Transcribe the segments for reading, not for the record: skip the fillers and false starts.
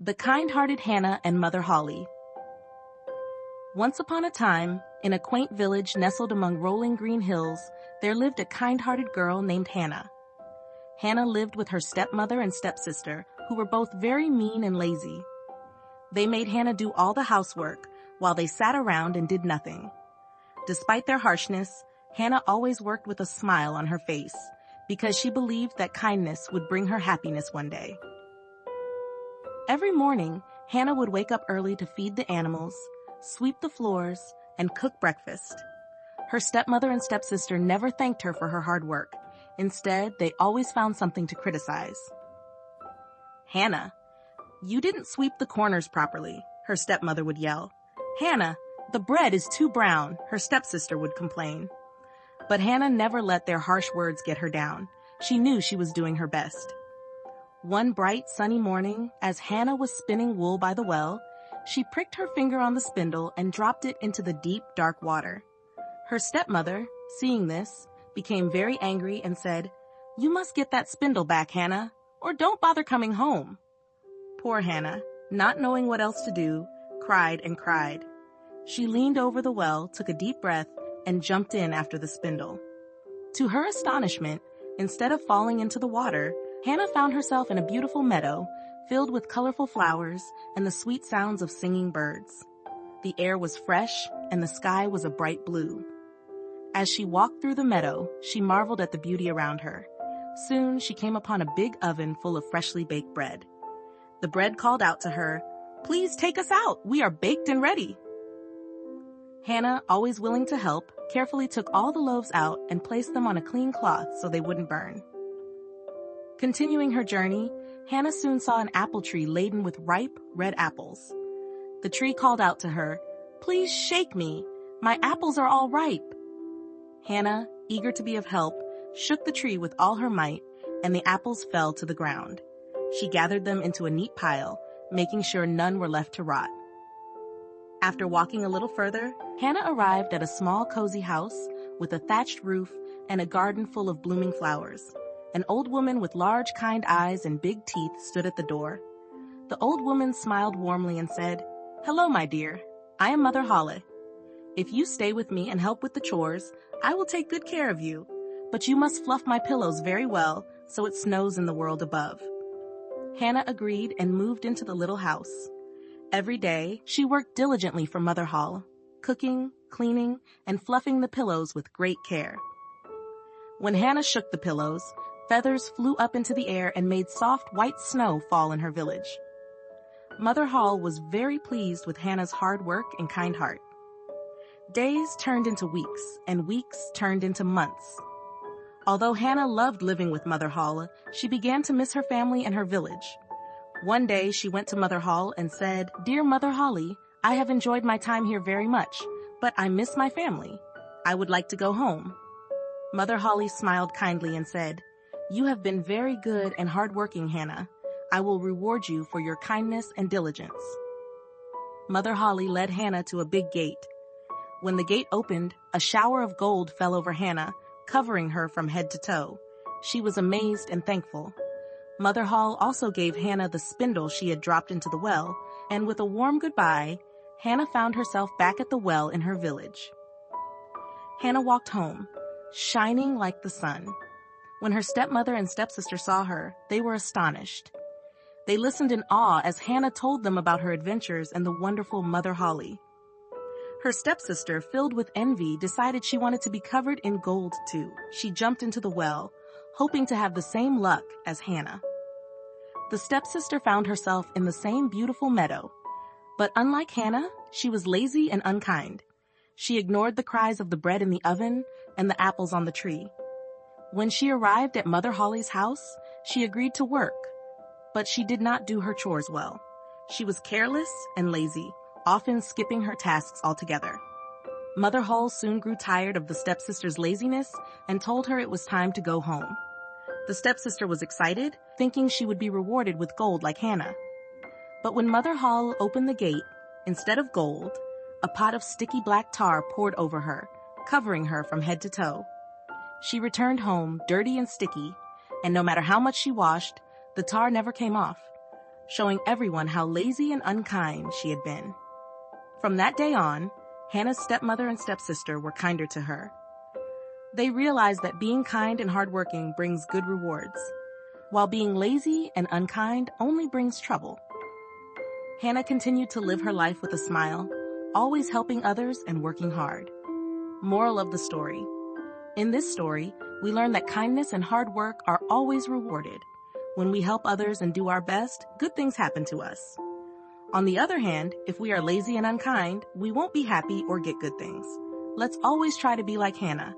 The Kind-Hearted Hannah and Mother Holle. Once upon a time, in a quaint village nestled among rolling green hills, there lived a kind-hearted girl named Hannah. Hannah lived with her stepmother and stepsister, who were both very mean and lazy. They made Hannah do all the housework, while they sat around and did nothing. Despite their harshness, Hannah always worked with a smile on her face, because she believed that kindness would bring her happiness one day. Every morning, Hannah would wake up early to feed the animals, sweep the floors, and cook breakfast. Her stepmother and stepsister never thanked her for her hard work. Instead, they always found something to criticize. "Hannah, you didn't sweep the corners properly," her stepmother would yell. "Hannah, the bread is too brown," her stepsister would complain. But Hannah never let their harsh words get her down. She knew she was doing her best. One bright, sunny morning, as Hannah was spinning wool by the well, she pricked her finger on the spindle and dropped it into the deep, dark water. Her stepmother, seeing this, became very angry and said, "You must get that spindle back, Hannah, or don't bother coming home." Poor Hannah, not knowing what else to do, cried and cried. She leaned over the well, took a deep breath, and jumped in after the spindle. To her astonishment, instead of falling into the water, Hannah found herself in a beautiful meadow, filled with colorful flowers and the sweet sounds of singing birds. The air was fresh, and the sky was a bright blue. As she walked through the meadow, she marveled at the beauty around her. Soon she came upon a big oven full of freshly baked bread. The bread called out to her, "Please take us out, we are baked and ready." Hannah, always willing to help, carefully took all the loaves out and placed them on a clean cloth so they wouldn't burn. Continuing her journey, Hannah soon saw an apple tree laden with ripe, red apples. The tree called out to her, "Please shake me, my apples are all ripe." Hannah, eager to be of help, shook the tree with all her might, and the apples fell to the ground. She gathered them into a neat pile, making sure none were left to rot. After walking a little further, Hannah arrived at a small cozy house with a thatched roof and a garden full of blooming flowers. An old woman with large, kind eyes and big teeth stood at the door. The old woman smiled warmly and said, "Hello, my dear. I am Mother Holle. If you stay with me and help with the chores, I will take good care of you. But you must fluff my pillows very well so it snows in the world above." Hannah agreed and moved into the little house. Every day, she worked diligently for Mother Holle, cooking, cleaning, and fluffing the pillows with great care. When Hannah shook the pillows, feathers flew up into the air and made soft white snow fall in her village. Mother Holle was very pleased with Hannah's hard work and kind heart. Days turned into weeks, and weeks turned into months. Although Hannah loved living with Mother Holle, she began to miss her family and her village. One day she went to Mother Holle and said, "Dear Mother Holle, I have enjoyed my time here very much, but I miss my family. I would like to go home." Mother Holle smiled kindly and said, "You have been very good and hardworking, Hannah. I will reward you for your kindness and diligence." Mother Holle led Hannah to a big gate. When the gate opened, a shower of gold fell over Hannah, covering her from head to toe. She was amazed and thankful. Mother Holle also gave Hannah the spindle she had dropped into the well, and with a warm goodbye, Hannah found herself back at the well in her village. Hannah walked home, shining like the sun. When her stepmother and stepsister saw her, they were astonished. They listened in awe as Hannah told them about her adventures and the wonderful Mother Holle. Her stepsister, filled with envy, decided she wanted to be covered in gold too. She jumped into the well, hoping to have the same luck as Hannah. The stepsister found herself in the same beautiful meadow. But unlike Hannah, she was lazy and unkind. She ignored the cries of the bread in the oven and the apples on the tree. When she arrived at Mother Holle's house, she agreed to work, but she did not do her chores well. She was careless and lazy, often skipping her tasks altogether. Mother Holle soon grew tired of the stepsister's laziness and told her it was time to go home. The stepsister was excited, thinking she would be rewarded with gold like Hannah. But when Mother Holle opened the gate, instead of gold, a pot of sticky black tar poured over her, covering her from head to toe. She returned home dirty and sticky, and no matter how much she washed, the tar never came off. showing everyone how lazy and unkind she had been. From that day on, Hannah's stepmother and stepsister were kinder to her. They realized that being kind and hardworking brings good rewards, while being lazy and unkind only brings trouble. Hannah continued to live her life with a smile, always helping others and working hard. Moral of the story. In this story, we learn that kindness and hard work are always rewarded. When we help others and do our best, good things happen to us. On the other hand, if we are lazy and unkind, we won't be happy or get good things. Let's always try to be like Hannah,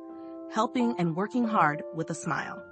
helping and working hard with a smile.